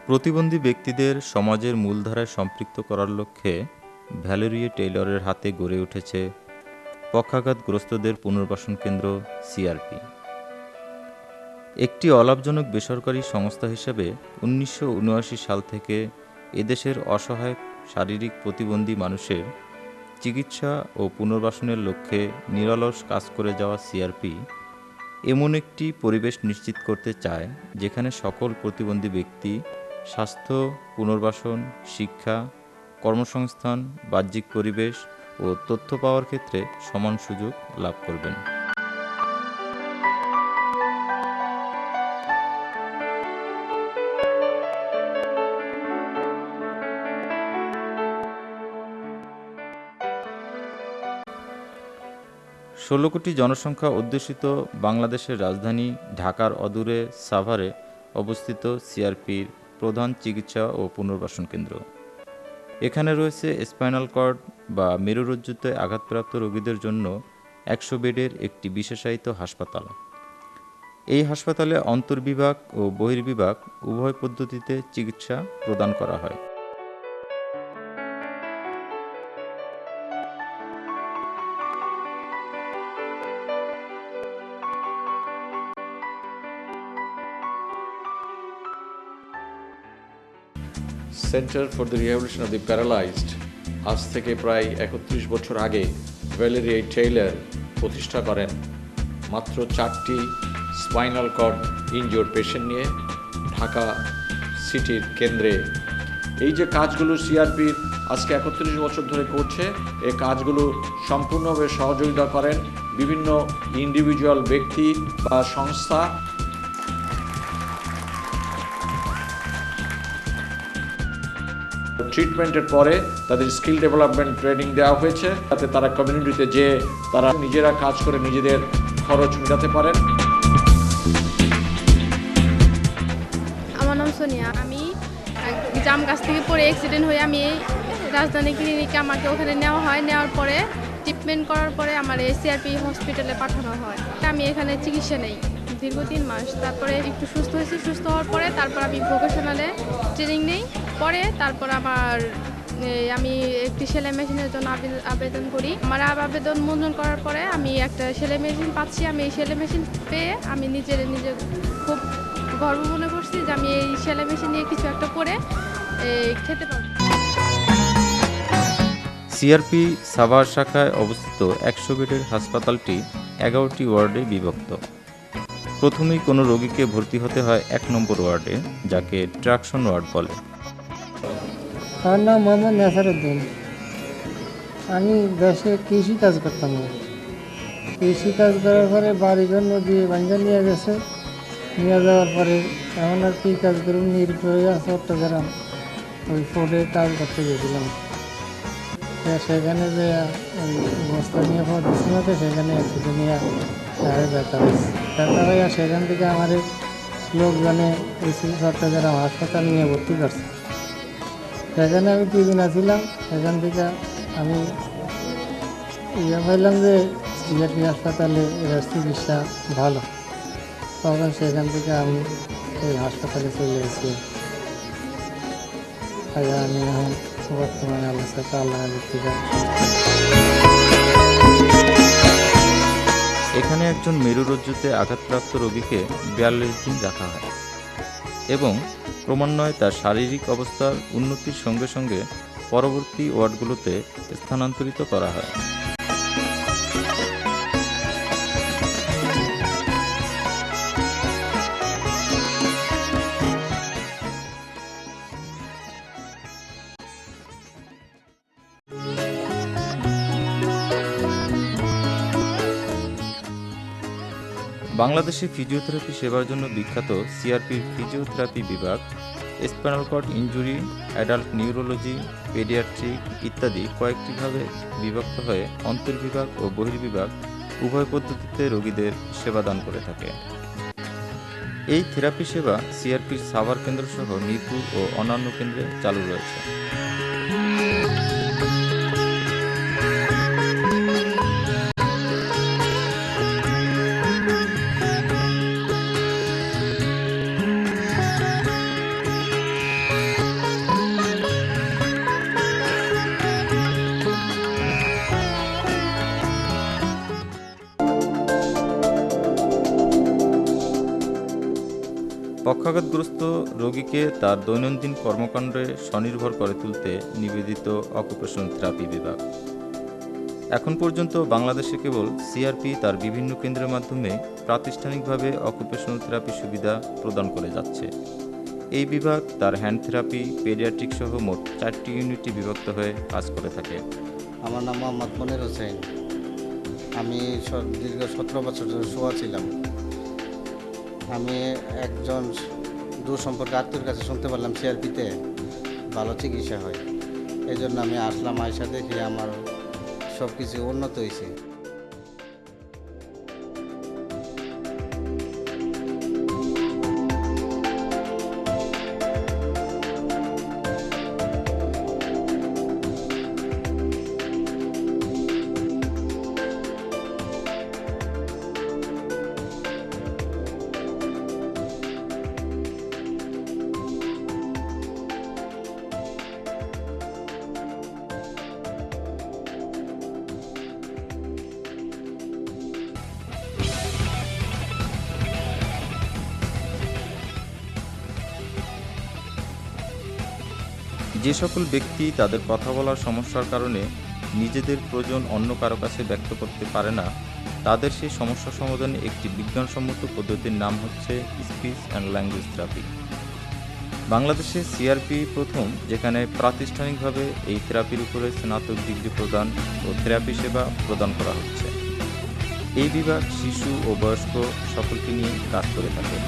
প্রতিবন্ধী ব্যক্তিদের সমাজের মূলধারায় সম্পৃক্ত করার লক্ষ্যে ভ্যালেরিয়া টেইলরের হাতে গড়ে উঠেছে পক্ষাঘাতগ্রস্তদের পুনর্বাসন কেন্দ্র সিআরপি। একটি অলাভজনক বেসরকারি সংস্থা হিসেবে ১৯৭৯ সাল থেকে এদেশের অসহায় শারীরিক প্রতিবন্ধী মানুষের চিকিৎসা ও পুনর্বাসনের লক্ষ্যে নিরলস কাজ করে যাওয়া সিআরপি এমন একটি পরিবেশ নিশ্চিত করতে চায় যেখানে সকল প্রতিবন্ধী ব্যক্তি স্বাস্থ্য, পুনর্বাসন, শিক্ষা, কর্মসংস্থান, বাহ্যিক পরিবেশ ও তথ্য পাওয়ার ক্ষেত্রে সমান সুযোগ লাভ করবেন। ষোলো কোটি জনসংখ্যা অধ্যুষিত বাংলাদেশের রাজধানী ঢাকার অদূরে সাভারে অবস্থিত সিআরপির প্রধান চিকিৎসা ও পুনর্বাসন কেন্দ্র। এখানে রয়েছে স্পাইনাল কর্ড বা মেরুরজ্জুতে আঘাতপ্রাপ্ত রোগীদের জন্য ১০০ বেডের একটি বিশেষায়িত হাসপাতাল। এই হাসপাতালে অন্তর্বিভাগ ও বহির্বিভাগ উভয় পদ্ধতিতে চিকিৎসা প্রদান করা হয়। Centre for the rehabilitation of the paralysed আজ থেকে প্রায় ৩১ বছর আগে ভ্যালেরিয়া টেইলর প্রতিষ্ঠা করেন মাত্র ৪টি স্পাইনাল কর্ড ইনজিওর্ড পেশেন্ট নিয়ে ঢাকা সিটির কেন্দ্রে। এই যে কাজগুলো সিআরপির আজকে ৩১ বছর ধরে করছে, এই কাজগুলো সম্পূর্ণভাবে সহযোগিতা করেন বিভিন্ন ইন্ডিভিজুয়াল ব্যক্তি বা সংস্থা। ট্রিটমেন্টের পরে তাদের স্কিল ডেভেলপমেন্ট ট্রেনিং দেওয়া হয়েছে যাতে তারা কমিউনিটিতে যে তারা নিজেরা কাজ করে নিজেদের খরচ মেটাতে পারেন। আমার নাম সোনিয়া। আমি জাম গাছ থেকে পড়ে অ্যাক্সিডেন্ট হয়ে আমি রাজধানী ক্লিনিকে আমাকে ওখানে নেওয়া হয়। নেওয়ার পরে ট্রিটমেন্ট করার পরে আমার সিআরপি হসপিটালে পাঠানো হয়। আমি এখানে চিকিৎসা নেই দীর্ঘ ৩ মাস। তারপরে একটু সুস্থ হয়েছি। সুস্থ হওয়ার পরে তারপর আমি ভোকেশনালে ট্রেনিং নেই। পরে তারপর আমি একটি সেলাই মেশিনের জন্য আবেদন করি। আমার আবেদন মঞ্জুর করার পরে আমি একটা সেলাই মেশিন পাচ্ছি। আমি এই সেলাই মেশিন পেয়ে আমি নিজে খুব গর্ব মনে করছি যে আমি এই সেলাই মেশিন নিয়ে কিছু একটা করে খেতে পারব। সিআরপি সাভার শাখায় অবস্থিত ১০০ বেডের হাসপাতালটি ১১টি ওয়ার্ডে বিভক্ত। প্রথমেই কোনো রোগীকে ভর্তি হতে হয় ১ নম্বর ওয়ার্ডে, যাকে ট্রাকশন ওয়ার্ড বলে। আমার নাম মোহাম্মদ নাসারউদ্দিন। আমি দেশে কৃষি কাজ করতাম। কৃষি কাজ করার পরে বাড়িঘর নদী ভাঙ্গা নিয়ে গেছে। নিয়ে যাওয়ার পরে এখন আর কি কাজ করুন, নির্ভয় চট্টগ্রাম ওই ফোর্ডে কাজ করতে গেছিলাম। সেখানে যে ওই বস্তা নিয়ে পড়েছি মতো সেখানে অ্যাক্সিডেন্ট নিয়ে ব্যথা হয়েছে। ব্যথা হয়ে সেখান থেকে আমার লোকজনে এসে চট্টগ্রাম হাসপাতাল নিয়ে ভর্তি করছে। সেখানে আমি 2 দিন আছিলাম। সেখান থেকে আমি পাইলাম যে সিআরপি হাসপাতালে এর চিকিৎসা ভালো। তখন সেখান থেকে আমি এই হাসপাতালে চলে এসেছি। আমি এখন বর্তমানে আল্লাহ সাথে এখানে একজন মেরুরজ্জুতে আঘাতপ্রাপ্ত রোগীকে ৪২ দিন রাখা হয় এবং ক্রমান্বয়ে তার শারীরিক অবস্থার উন্নতির সঙ্গে সঙ্গে পরবর্তী ওয়ার্ডগুলোতে স্থানান্তরিত করা হয়। বাংলাদেশে ফিজিওথেরাপি সেবার জন্য বিখ্যাত সিআরপির ফিজিওথেরাপি বিভাগ spinal cord injury, adult neurology, paediatric ইত্যাদি কয়েকটি ভাবে বিভক্ত হয়ে অন্তর্বিভাগ ও বহির্বিভাগ উভয় পদ্ধতিতে রোগীদের সেবাদান করে থাকে। এই থেরাপি সেবা সিআরপির সাভার কেন্দ্রসহ মিরপুর ও অন্যান্য কেন্দ্রে চালু রয়েছে। পক্ষাঘাতগ্রস্ত রোগীকে তার দৈনন্দিন কর্মকাণ্ডে স্বনির্ভর করে তুলতে নিবেদিত অকুপেশনাল থেরাপি বিভাগ। এখন পর্যন্ত বাংলাদেশে কেবল সিআরপি তার বিভিন্ন কেন্দ্রের মাধ্যমে প্রাতিষ্ঠানিকভাবে অকুপেশনাল থেরাপি সুবিধা প্রদান করে যাচ্ছে। এই বিভাগ তার হ্যান্ড থেরাপি, পেডিয়াট্রিক সহ মোট 4টি ইউনিটে বিভক্ত হয়ে কাজ করে থাকে। আমার নাম মোহাম্মদ মনির হোসেন। আমি দীর্ঘ 17 বছর ধরে শোয়া ছিলাম। আমি একজন দূর সম্পর্কে আত্মীয়র কাছে শুনতে পারলাম সিআরপিতে ভালো চিকিৎসা হয়, এই জন্য আমি আসলাম। আয়সা দেখে আমার সব কিছু উন্নত হয়েছে। যে সকল ব্যক্তি তাদের কথা বলার সমস্যার কারণে নিজেদের প্রয়োজন অন্য কারো কাছে ব্যক্ত করতে পারে না, তাদের সেই সমস্যা সমাধানে একটি বিজ্ঞানসম্মত পদ্ধতির নাম হচ্ছে স্পিচ অ্যান্ড ল্যাঙ্গুয়েজ থেরাপি। বাংলাদেশে সিআরপি প্রথম, যেখানে প্রাতিষ্ঠানিকভাবে এই থেরাপির উপরে স্নাতক ডিগ্রি প্রদান ও থেরাপি সেবা প্রদান করা হচ্ছে। এই বিভাগ শিশু ও বয়স্ক সকলকে নিয়ে কাজ করে থাকে।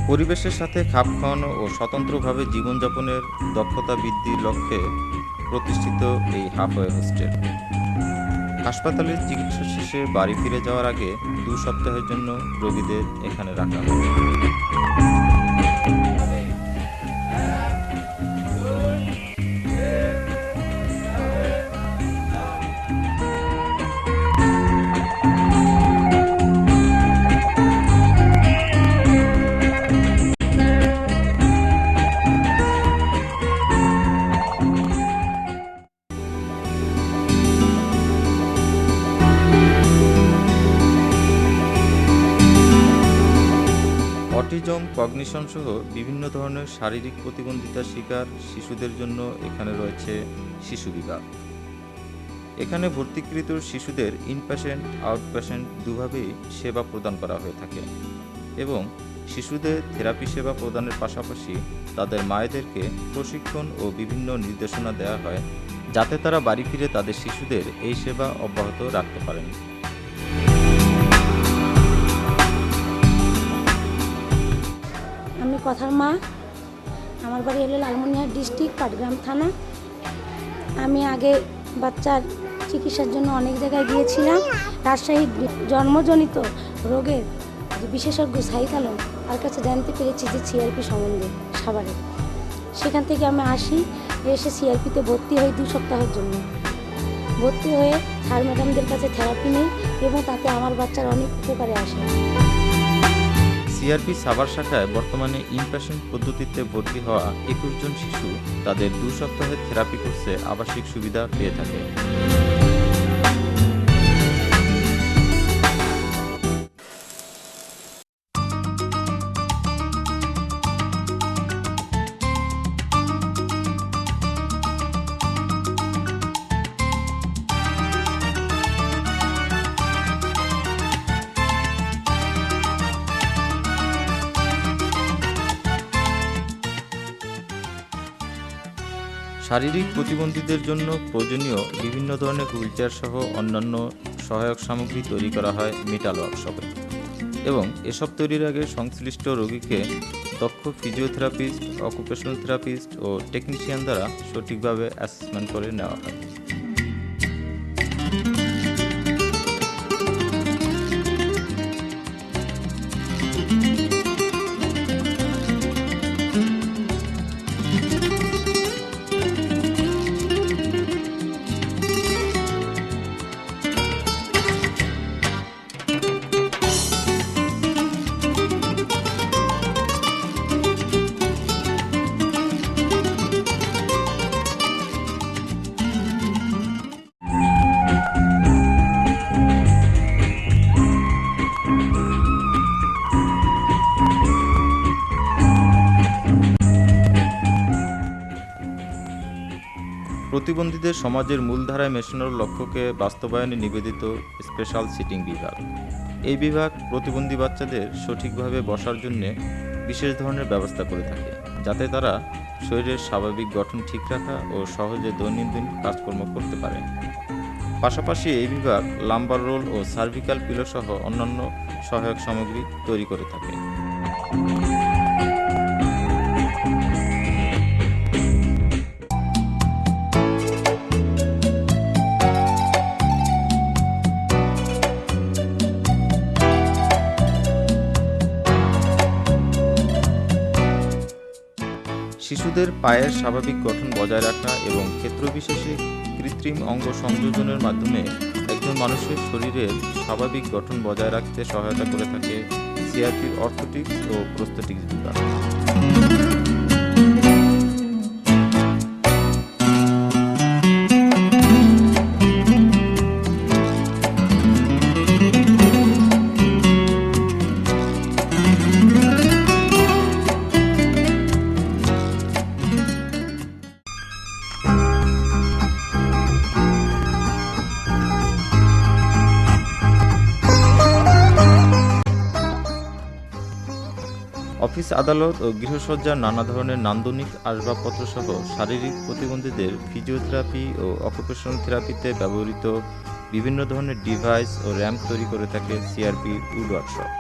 পরিবেশের সাথে খাপ খাওয়ানো ও স্বতন্ত্রভাবে জীবনযাপনের দক্ষতা বৃদ্ধির লক্ষ্যে প্রতিষ্ঠিত এই হাফওয়ে হোস্টেল। হাসপাতালের চিকিৎসা শেষে বাড়ি ফিরে যাওয়ার আগে 2 সপ্তাহের জন্য রোগীদের এখানে রাখা হয়। অটিজম, কগনিশন সহ বিভিন্ন ধরনের শারীরিক প্রতিবন্ধিতার শিকার শিশুদের জন্য এখানে রয়েছে শিশু বিভাগ। এখানে ভর্তিকৃত শিশুদের ইনপেশেন্ট, আউটপেশেন্ট দুভাবেই সেবা প্রদান করা হয়ে থাকে এবং শিশুদের থেরাপি সেবা প্রদানের পাশাপাশি তাদের মায়েদেরকে প্রশিক্ষণ ও বিভিন্ন নির্দেশনা দেওয়া হয়, যাতে তারা বাড়ি ফিরে তাদের শিশুদের এই সেবা অব্যাহত রাখতে পারেন। আমি কথার মা। আমার বাড়ি হলো লালমনিরহাট ডিস্ট্রিক্ট, পাটগ্রাম থানা। আমি আগে বাচ্চার চিকিৎসার জন্য অনেক জায়গায় গিয়েছিলাম। রাজশাহী জন্মজনিত রোগের যে বিশেষজ্ঞ সাহিদ আলম, তার কাছে জানতে পেরেছি যে সিআরপি সম্বন্ধে সাভারে। সেখান থেকে আমি আসি, এসে সিআরপিতে ভর্তি হই 2 সপ্তাহের জন্য। ভর্তি হয়ে স্যার ম্যাডামদের কাছে থেরাপি নিই এবং তাতে আমার বাচ্চার অনেক উপকারে আসে। সিআরপি সাভার শাখায় বর্তমানে ইনপেশেন্ট পদ্ধতিতে ভর্তি হওয়া 21 জন শিশু তাদের 2 সপ্তাহের থেরাপি কোর্সে আবাসিক সুবিধা পেয়ে থাকে। শারীরিক প্রতিবন্ধীদের জন্য প্রয়োজনীয় বিভিন্ন ধরনের হুইলচেয়ার সহ অন্যান্য সহায়ক সামগ্রী তৈরি করা হয় মেটাল ওয়ার্কশপে এবং এসব তৈরির আগে সংশ্লিষ্ট রোগীকে দক্ষ ফিজিওথেরাপিস্ট, অকুপেশনাল থেরাপিস্ট ও টেকনিশিয়ান দ্বারা সঠিকভাবে অ্যাসেসমেন্ট করে নেওয়া হয়। প্রতিবন্ধীদের সমাজের মূলধারায় মেশানোর লক্ষ্যকে বাস্তবায়নে নিবেদিত স্পেশাল সিটিং বিভাগ। এই বিভাগ প্রতিবন্ধী বাচ্চাদের সঠিকভাবে বসার জন্য বিশেষ ধরনের ব্যবস্থা করে থাকে, যাতে তারা শরীরের স্বাভাবিক গঠন ঠিক রাখা ও সহজে দৈনন্দিন কাজকর্ম করতে পারে। পাশাপাশি এই বিভাগ লাম্বার রোল ও সার্ভিক্যাল পিলো সহ অন্যান্য সহায়ক সামগ্রী তৈরি করে থাকে। শিশুদের পায়ের স্বাভাবিক গঠন বজায় রাখা এবং ক্ষেত্রবিশেষে কৃত্রিম অঙ্গ সংযোজনের মাধ্যমে একজন মানুষের শরীরের স্বাভাবিক গঠন বজায় রাখতে সহায়তা করে থাকে সিআরপির অর্থোটিক্স ও প্রস্থেটিক্স বিভাগ। অফিস, আদালত ও গৃহসজ্জার নানা ধরনের নান্দনিক আসবাবপত্র সহ শারীরিক প্রতিবন্ধীদের ফিজিওথেরাপি ও অকুপেশনাল থেরাপিতে ব্যবহৃত বিভিন্ন ধরনের ডিভাইস ও র্যাম্প তৈরি করে থাকে সিআরপি উড ওয়ার্কশপ।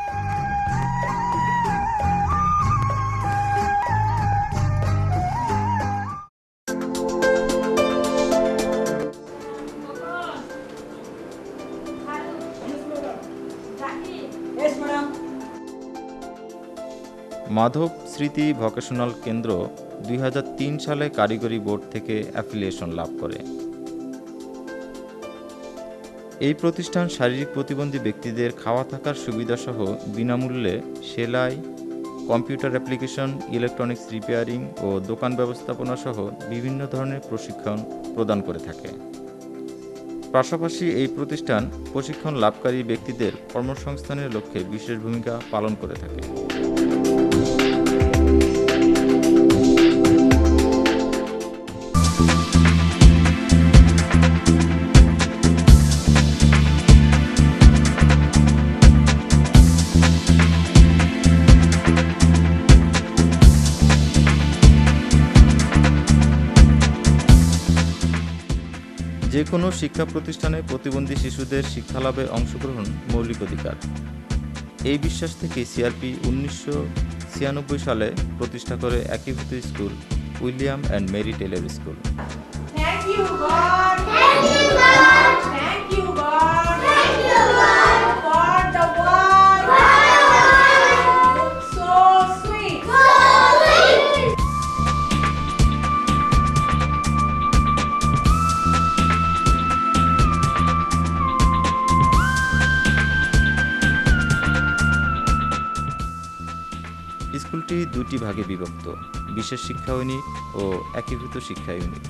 মাধব স্মৃতি ভোকেশনাল কেন্দ্র 2003 সালে কারিগরি বোর্ড থেকে অ্যাফিলিয়েশন লাভ করে। এই প্রতিষ্ঠান শারীরিক প্রতিবন্ধী ব্যক্তিদের খাওয়া থাকার সুবিধাসহ বিনামূল্যে সেলাই, কম্পিউটার অ্যাপ্লিকেশন, ইলেকট্রনিক্স রিপেয়ারিং ও দোকান ব্যবস্থাপনা সহ বিভিন্ন ধরনের প্রশিক্ষণ প্রদান করে থাকে। পাশাপাশি এই প্রতিষ্ঠান প্রশিক্ষণ লাভকারী ব্যক্তিদের কর্মসংস্থানের লক্ষ্যে বিশেষ ভূমিকা পালন করে থাকে। যে কোনো শিক্ষা প্রতিষ্ঠানে প্রতিবন্ধী শিশুদের শিক্ষালাভে অংশগ্রহণ মৌলিক অধিকার। এই বিশ্বাস থেকে সিআরপি 1996 সালে প্রতিষ্ঠা করে একীভূত school William and Mary Taylor school. Thank you, God. Thank you, God. Thank you, God. Thank you, God. For the word. So sweet. So sweet. স্কুলটি দুটি ভাগে বিভক্ত, বিশেষ শিক্ষা ইউনিট ও একীভূত শিক্ষা ইউনিট।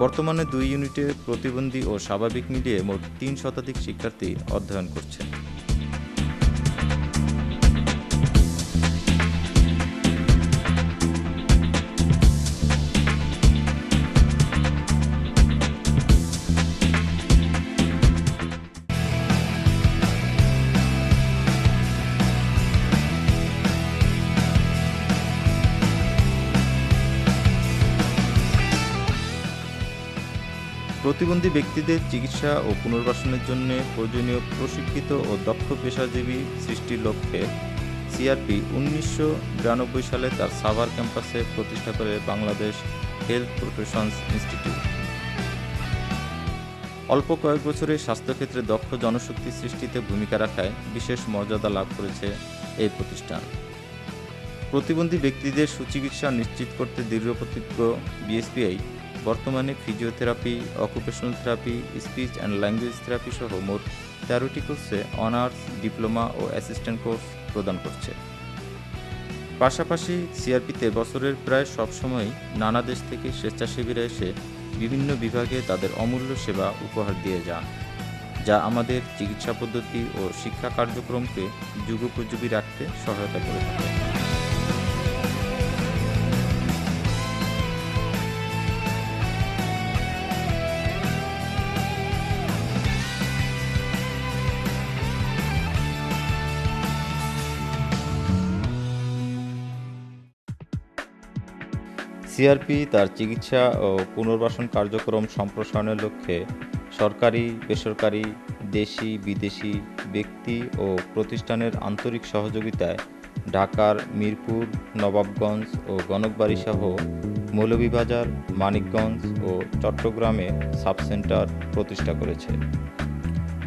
বর্তমানে 2 ইউনিটে প্রতিবন্ধী ও স্বাভাবিক মিলিয়ে মোট 3 শতাধিক শিক্ষার্থী অধ্যয়ন করছে। প্রতিবন্ধী ব্যক্তিদের চিকিৎসা ও পুনর্বাসনের জন্য প্রয়োজনীয় প্রশিক্ষিত ও দক্ষ পেশাজীবী সৃষ্টির লক্ষ্যে সিআরপি 1992 সালে তার সাভার ক্যাম্পাসে প্রতিষ্ঠা করে বাংলাদেশ হেলথ প্রফেশনস ইনস্টিটিউট। অল্প কয়েক বছরে স্বাস্থ্যক্ষেত্রে দক্ষ জনশক্তি সৃষ্টিতে ভূমিকা রাখায় বিশেষ মর্যাদা লাভ করেছে এই প্রতিষ্ঠান। প্রতিবন্ধী ব্যক্তিদের সুচিকিৎসা নিশ্চিত করতে দৃঢ়প্রতিজ্ঞ বিএসপিআই বর্তমানে physiotherapy, occupational therapy, speech and language therapy সহ মোট 13টি কোর্সে অনার্স, ডিপ্লোমা ও অ্যাসিস্ট্যান্ট কোর্স প্রদান করছে। পাশাপাশি সিআরপিতে বছরের প্রায় সব সময়ই নানা দেশ থেকে স্বেচ্ছাসেবীরা এসে বিভিন্ন বিভাগে তাদের অমূল্য সেবা উপহার দিয়ে যান, যা আমাদের চিকিৎসা পদ্ধতি ও শিক্ষা কার্যক্রমকে যুগোপযোগী রাখতে সহায়তা করে থাকে। সিআরপি তার চিকিৎসা ও পুনর্বাসন কার্যক্রম সম্প্রসারণের লক্ষ্যে সরকারি, বেসরকারি, দেশি, বিদেশি ব্যক্তি ও প্রতিষ্ঠানের আন্তরিক সহযোগিতায় ঢাকার মিরপুর, নবাবগঞ্জ ও গণকবাড়িসহ মৌলভীবাজার, মানিকগঞ্জ ও চট্টগ্রামে সাবসেন্টার প্রতিষ্ঠা করেছে।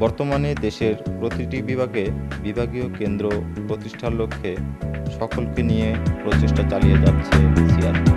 বর্তমানে দেশের প্রতিটি বিভাগে বিভাগীয় কেন্দ্র প্রতিষ্ঠার লক্ষ্যে সকলকে নিয়ে প্রচেষ্টা চালিয়ে যাচ্ছে সিআরপি।